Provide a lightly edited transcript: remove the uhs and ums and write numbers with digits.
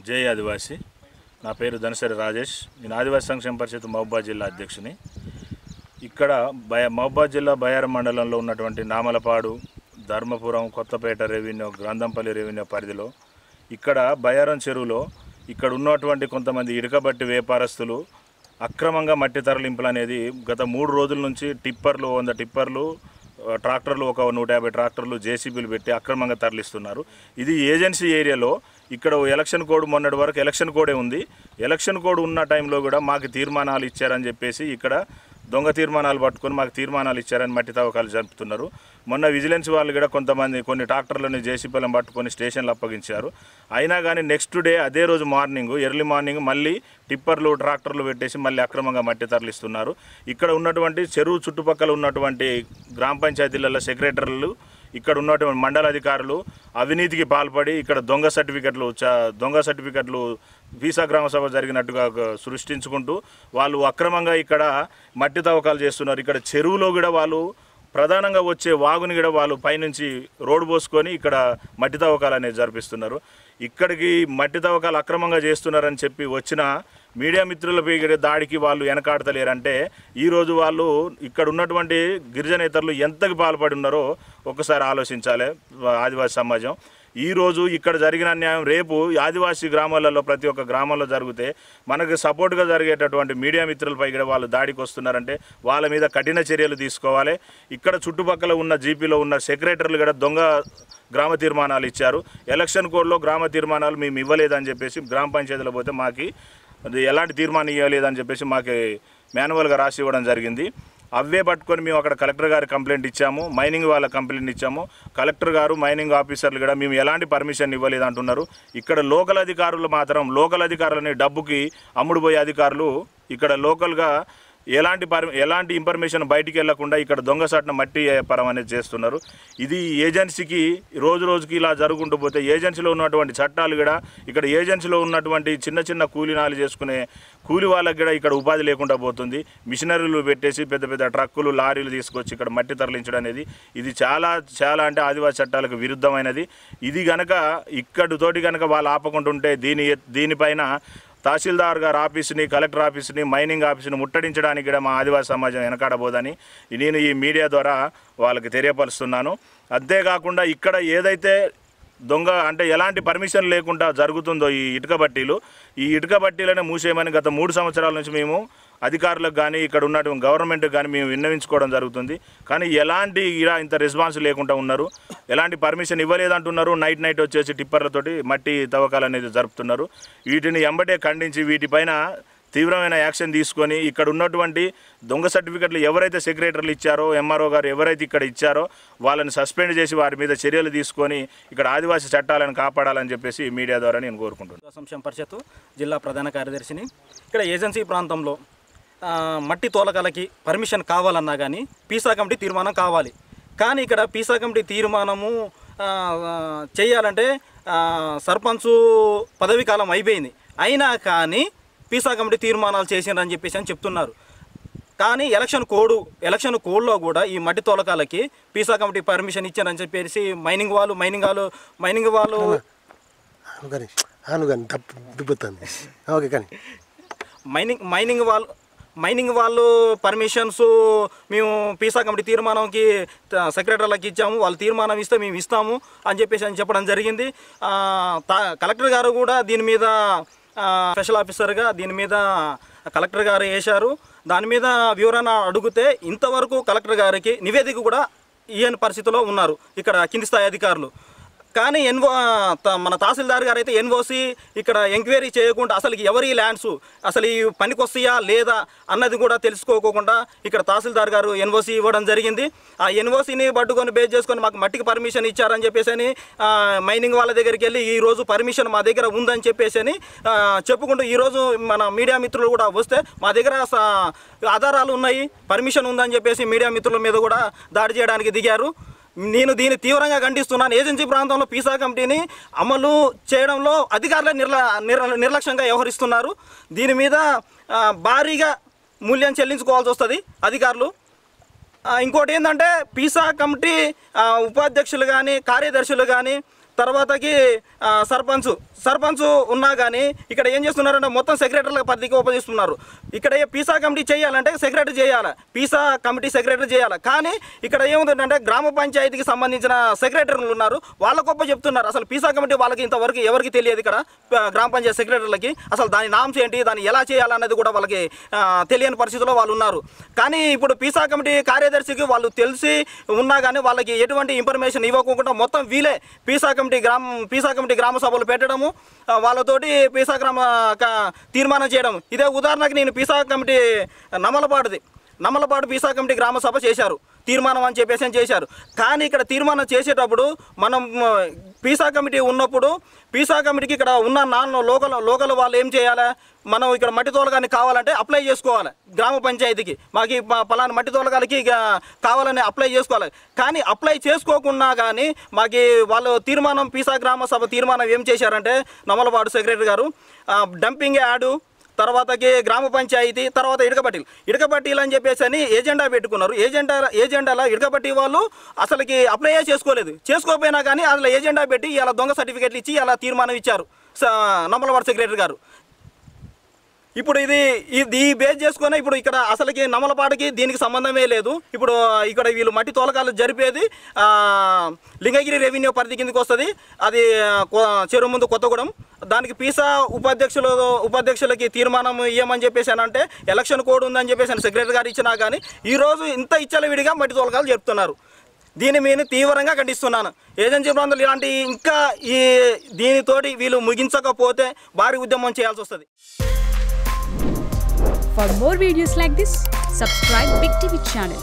జై ఆదివాసి. నా పేరు ధనసరి రాజేష్. నేను ఆదివాసీ సంక్షేమ పరిషత్ మహబూబాబాద్ జిల్లా అధ్యక్షుని. ఇక్కడ మహబూబాబాద్ జిల్లా బయారం మండలంలో ఉన్నటువంటి నామలపాడు, ధర్మపురం, కొత్తపేట రెవెన్యూ, గ్రంథంపల్లి రెవెన్యూ పరిధిలో ఇక్కడ బయారం చెరువులో ఇక్కడ ఉన్నటువంటి కొంతమంది ఇటుకబట్టి వ్యాపారస్తులు అక్రమంగా మట్టి తరలింపులు అనేది గత 3 రోజుల నుంచి టిప్పర్లు 100 టిప్పర్లు, ట్రాక్టర్లు ఒక 150 ట్రాక్టర్లు, జేసీబీలు పెట్టి అక్రమంగా తరలిస్తున్నారు. ఇది ఏజెన్సీ ఏరియాలో. ఇక్కడ ఎలక్షన్ కోడ్ మొన్నటి వరకు ఎలక్షన్ కోడే ఉంది. ఎలక్షన్ కోడ్ ఉన్న టైంలో కూడా మాకు తీర్మానాలు ఇచ్చారని చెప్పేసి ఇక్కడ దొంగ తీర్మానాలు పట్టుకొని మాకు తీర్మానాలు ఇచ్చారని మట్టి తవ్వకాలు జరుపుతున్నారు. మొన్న విజిలెన్స్ వాళ్ళు కూడా కొన్ని ట్రాక్టర్లను జేసీబీలను పట్టుకొని స్టేషన్లు అప్పగించారు. అయినా కానీ నెక్స్ట్ డే అదే రోజు ఎర్లీ మార్నింగ్ మళ్ళీ టిప్పర్లు, ట్రాక్టర్లు పెట్టేసి మళ్ళీ అక్రమంగా మట్టి తరలిస్తున్నారు. ఇక్కడ ఉన్నటువంటి చెరువు చుట్టుపక్కల ఉన్నటువంటి గ్రామ పంచాయతీలలో సెక్రటరీలు, ఇక్కడ ఉన్నటువంటి మండల అధికారులు అవినీతికి పాల్పడి ఇక్కడ దొంగ సర్టిఫికెట్లు వీసా గ్రామ సభ జరిగినట్టుగా సృష్టించుకుంటూ వాళ్ళు అక్రమంగా ఇక్కడ మట్టి తవ్వకాలు చేస్తున్నారు. ఇక్కడ చెరువులో కూడా వాళ్ళు ప్రధానంగా వచ్చే వాగుని కూడా వాళ్ళు పైనుంచి రోడ్డు పోసుకొని ఇక్కడ మట్టి తవ్వకాలు అనేది జరిపిస్తున్నారు. ఇక్కడికి మట్టి తవ్వకాలు అక్రమంగా చేస్తున్నారని చెప్పి వచ్చిన మీడియా మిత్రులపై దాడికి వాళ్ళు వెనకాడతలేరంటే ఈరోజు వాళ్ళు ఇక్కడ ఉన్నటువంటి గిరిజనేతరులు ఎంతకు పాల్పడి ఉన్నారో ఒకసారి ఆలోచించాలి ఆదివాసీ సమాజం. ఈరోజు ఇక్కడ జరిగిన అన్యాయం రేపు ఆదివాసీ గ్రామాలలో ప్రతి ఒక్క గ్రామంలో జరిగితే మనకు సపోర్ట్గా జరిగేటటువంటి మీడియా మిత్రులపై కూడా వాళ్ళు దాడికి వస్తున్నారంటే వాళ్ళ మీద కఠిన చర్యలు తీసుకోవాలి. ఇక్కడ చుట్టుపక్కల ఉన్న జీపీలో ఉన్న సెక్రటరీలు కూడా దొంగ గ్రామ తీర్మానాలు ఇచ్చారు. ఎలక్షన్ కోడ్లో గ్రామ తీర్మానాలు మేము ఇవ్వలేదని చెప్పేసి గ్రామ పంచాయతీలో పోతే మాకు ఎలాంటి తీర్మానం ఇవ్వలేదని చెప్పేసి మాకు మాన్యువల్గా రాసి ఇవ్వడం జరిగింది. అవే పట్టుకొని మేము అక్కడ కలెక్టర్ గారు కంప్లైంట్ ఇచ్చాము, మైనింగ్ వాళ్ళ కంప్లైంట్ ఇచ్చాము. కలెక్టర్ గారు, మైనింగ్ ఆఫీసర్లు కూడా మేము ఎలాంటి పర్మిషన్ ఇవ్వలేదు అంటున్నారు. ఇక్కడ లోకల్ అధికారులు మాత్రం లోకల్ అధికారులని డబ్బుకి అమ్ముడుపోయే అధికారులు ఇక్కడ లోకల్గా ఎలాంటి ఇన్ఫర్మేషన్ బయటికి వెళ్లకుండా ఇక్కడ దొంగసాటున మట్టి వ్యాపారం అనేది చేస్తున్నారు. ఇది ఏజెన్సీకి రోజుకి ఇలా జరుగుకుంటూ పోతే ఏజెన్సీలో ఉన్నటువంటి చట్టాలు కూడా ఇక్కడ ఏజెన్సీలో ఉన్నటువంటి చిన్న కూలీనాలు చేసుకునే కూలి వాళ్ళకి కూడా ఇక్కడ ఉపాధి లేకుండా పోతుంది. మిషనరీలు పెట్టేసి పెద్ద ట్రక్కులు, లారీలు తీసుకొచ్చి ఇక్కడ మట్టి తరలించడం అనేది ఇది చాలా అంటే ఆదివాసీ చట్టాలకు విరుద్ధమైనది. ఇది కనుక ఇక్కడితోటి కనుక వాళ్ళు ఆపకుంటుంటే దీనిపైన తహసీల్దార్ గారి ఆఫీసుని, కలెక్టర్ ఆఫీసుని, మైనింగ్ ఆఫీసుని ముట్టడించడానికి కూడా మా ఆదివాసీ సమాజం వెనకాడబోదని నేను ఈ మీడియా ద్వారా వాళ్ళకి తెలియపరుస్తున్నాను. అంతేకాకుండా ఇక్కడ ఏదైతే అంటే ఎలాంటి పర్మిషన్ లేకుండా జరుగుతుందో ఈ ఇటుక బట్టీలనే మూసేయమని గత 3 సంవత్సరాల నుంచి మేము అధికారులకు కానీ ఇక్కడ ఉన్నటువంటి గవర్నమెంట్కి కానీ మేము విన్నవించుకోవడం జరుగుతుంది. కానీ ఇంత రెస్పాన్స్ లేకుండా ఉన్నారు. ఎలాంటి పర్మిషన్ ఇవ్వలేదంటున్నారు. నైట్ వచ్చేసి టిప్పర్లతోటి మట్టి తవ్వకాలు అనేది జరుపుతున్నారు. వీటిని ఎంబటే ఖండించి వీటిపైన తీవ్రమైన యాక్షన్ తీసుకొని ఇక్కడ ఉన్నటువంటి దొంగ సర్టిఫికెట్లు ఎవరైతే సెక్రటరీలు ఇచ్చారో, ఎంఆర్ఓ గారు ఎవరైతే ఇక్కడ ఇచ్చారో వాళ్ళని సస్పెండ్ చేసి వారి మీద చర్యలు తీసుకొని ఇక్కడ ఆదివాసీ చట్టాలను కాపాడాలని చెప్పేసి మీడియా ద్వారా నేను కోరుకుంటున్నాను. సంక్షేమ పరిషత్ జిల్లా ప్రధాన కార్యదర్శిని. ఇక్కడ ఏజెన్సీ ప్రాంతంలో మట్టి తోలకాలకి పర్మిషన్ కావాలన్నా కానీ పీసా కమిటీ తీర్మానం కావాలి. కానీ ఇక్కడ పీసా కమిటీ తీర్మానము చేయాలంటే సర్పంచు పదవీ కాలం అయిపోయింది. అయినా కానీ పీసా కమిటీ తీర్మానాలు చేసిండ్రని చెప్పేసి చెప్తున్నారు. కానీ ఎలక్షన్ కోడ్లో కూడా ఈ మట్టి తోలకాలకి పీసా కమిటీ పర్మిషన్ ఇచ్చారని చెప్పేసి మైనింగ్ వాళ్ళు పర్మిషన్స్ మేము పీసా కమిటీ తీర్మానంకి సెక్రటరీలకు ఇచ్చాము, వాళ్ళు తీర్మానం ఇస్తే మేము ఇస్తాము అని చెప్పడం జరిగింది. కలెక్టర్ గారు కూడా దీని మీద స్పెషల్ ఆఫీసర్గా దీని మీద కలెక్టర్ గారు వేశారు. దాని మీద వివరణ అడిగితే ఇంతవరకు కలెక్టర్ గారికి నివేదిక కూడా ఇయ్యని పరిస్థితిలో ఉన్నారు ఇక్కడ కింది స్థాయి అధికారులు. కానీ మన తహసీల్దార్ గారు అయితే ఎన్ఓసి ఇక్కడ ఎంక్వైరీ చేయకుండా అసలు ఎవరి ల్యాండ్స్ అసలు ఈ పనికొస్తాయా లేదా అన్నది కూడా తెలుసుకోకుండా ఇక్కడ తహసీల్దార్ గారు ఎన్ఓసి ఇవ్వడం జరిగింది. ఆ ఎన్ఓసిని పట్టుకొని బేస్ చేసుకొని మాకు మట్టికి పర్మిషన్ ఇచ్చారని చెప్పేసి మైనింగ్ వాళ్ళ దగ్గరికి వెళ్ళి ఈరోజు పర్మిషన్ మా దగ్గర ఉందని చెప్పేసి చెప్పుకుంటూ ఈరోజు మన మీడియా మిత్రులు కూడా వస్తే మా దగ్గర ఆధారాలు ఉన్నాయి, పర్మిషన్ ఉందని చెప్పేసి మీడియా మిత్రుల మీద కూడా దాడి చేయడానికి దిగారు. నేను దీన్ని తీవ్రంగా ఖండిస్తున్నాను. ఏజెన్సీ ప్రాంతంలో పీసా కమిటీని అమలు చేయడంలో అధికారులు నిర్లక్ష్యంగా వ్యవహరిస్తున్నారు. దీని మీద భారీగా మూల్యం చెల్లించుకోవాల్సి వస్తుంది అధికారులు. ఇంకోటి ఏంటంటే పీసా కమిటీ ఉపాధ్యక్షులు కానీ, కార్యదర్శులు కానీ తర్వాతకి సర్పంచ్ ఉన్నా కానీ ఇక్కడ ఏం చేస్తున్నారంటే మొత్తం సెక్రటరీల పరిధికి ఉపయోగిస్తున్నారు. ఇక్కడ పీసా కమిటీ చేయాలంటే సెక్రటరీ చేయాలి, పీసా కమిటీ సెక్రటరీ చేయాలి. కానీ ఇక్కడ ఏముందంటే గ్రామ పంచాయతీకి సంబంధించిన సెక్రటరీలు ఉన్నారు, వాళ్ళ చెప్తున్నారు. అసలు పీసా కమిటీ వాళ్ళకి ఇంతవరకు ఎవరికి తెలియదు. ఇక్కడ గ్రామ పంచాయతీ సెక్రటరీలకి అసలు దాని నామ్స్ ఏంటి, దాన్ని ఎలా చేయాలన్నది కూడా వాళ్ళకి తెలియని పరిస్థితిలో వాళ్ళు ఉన్నారు. కానీ ఇప్పుడు పీసా కమిటీ కార్యదర్శికి వాళ్ళు తెలిసి ఉన్నా కానీ వాళ్ళకి ఎటువంటి ఇన్ఫర్మేషన్ ఇవ్వకుండా మొత్తం వీలే పీసా కమిటీ గ్రామ సభలు పెట్టడము, వాళ్ళతోటి పీసా తీర్మానం చేయడం. ఇదే ఉదాహరణకి నేను పీసా కమిటీ నమలపాడు పీసా కమిటీ గ్రామ సభ చేశారు, తీర్మానం అని చెప్పేసి చేశారు. కానీ ఇక్కడ తీర్మానం చేసేటప్పుడు మనం పీసా కమిటీ ఉన్నప్పుడు పీసా కమిటీకి ఇక్కడ ఉన్న లోకల్ వాళ్ళు ఏం చేయాలి, మనం ఇక్కడ మట్టి తోలగాని కావాలంటే అప్లై చేసుకోవాలి గ్రామ పంచాయతీకి, మాకు పలానా మట్టి తోలగాలకి కావాలని అప్లై చేసుకోవాలి. కానీ అప్లై చేసుకోకుండా కానీ మాకు వాళ్ళు తీర్మానం పీసా గ్రామ సభ తీర్మానం ఏం చేశారంటే నమలపాడు సెక్రటరీ గారు డంపింగ్ యాడు, తర్వాతకి గ్రామ పంచాయతీ, తర్వాత ఇడకబట్టీలు అని చెప్పేసి అని ఏజెండా పెట్టుకున్నారు. ఏజెండాలో ఇడకబట్టి వాళ్ళు అసలుకి అప్లై చేసుకోకపోయినా కానీ అసలు ఏజెండా పెట్టి ఇలా దొంగ సర్టిఫికెట్లు ఇచ్చి ఇలా తీర్మానం ఇచ్చారు నమలపాడు సెక్రటరీ గారు. ఇప్పుడు ఇది బేస్ చేసుకుని ఇప్పుడు ఇక్కడ అసలుకి నమలపాడుకి దీనికి సంబంధమే లేదు. ఇప్పుడు ఇక్కడ వీళ్ళు మట్టి తోలకాలు జరిపేది లింగగిరి రెవెన్యూ పరిధి కిందకి వస్తుంది, అది చెరువు ముందు కొత్తగూడెం. దానికి పీసా ఉపాధ్యక్షులకి తీర్మానం ఇవ్వమని చెప్పేసి అంటే ఎలక్షన్ కోడ్ ఉందని చెప్పేసి సెక్రటరీ గారు ఇచ్చినా కానీ ఈరోజు ఇంత ఇచ్చలవిడిగా మట్టి తోలకాలు జరుపుతున్నారు. దీన్ని నేను తీవ్రంగా ఖండిస్తున్నాను. ఏజెన్సీ ప్రాంతాలు ఇలాంటి ఇంకా దీనితోటి వీళ్ళు ముగించకపోతే భారీ ఉద్యమం చేయాల్సి వస్తుంది. For more videos like this, subscribe Big TV channel.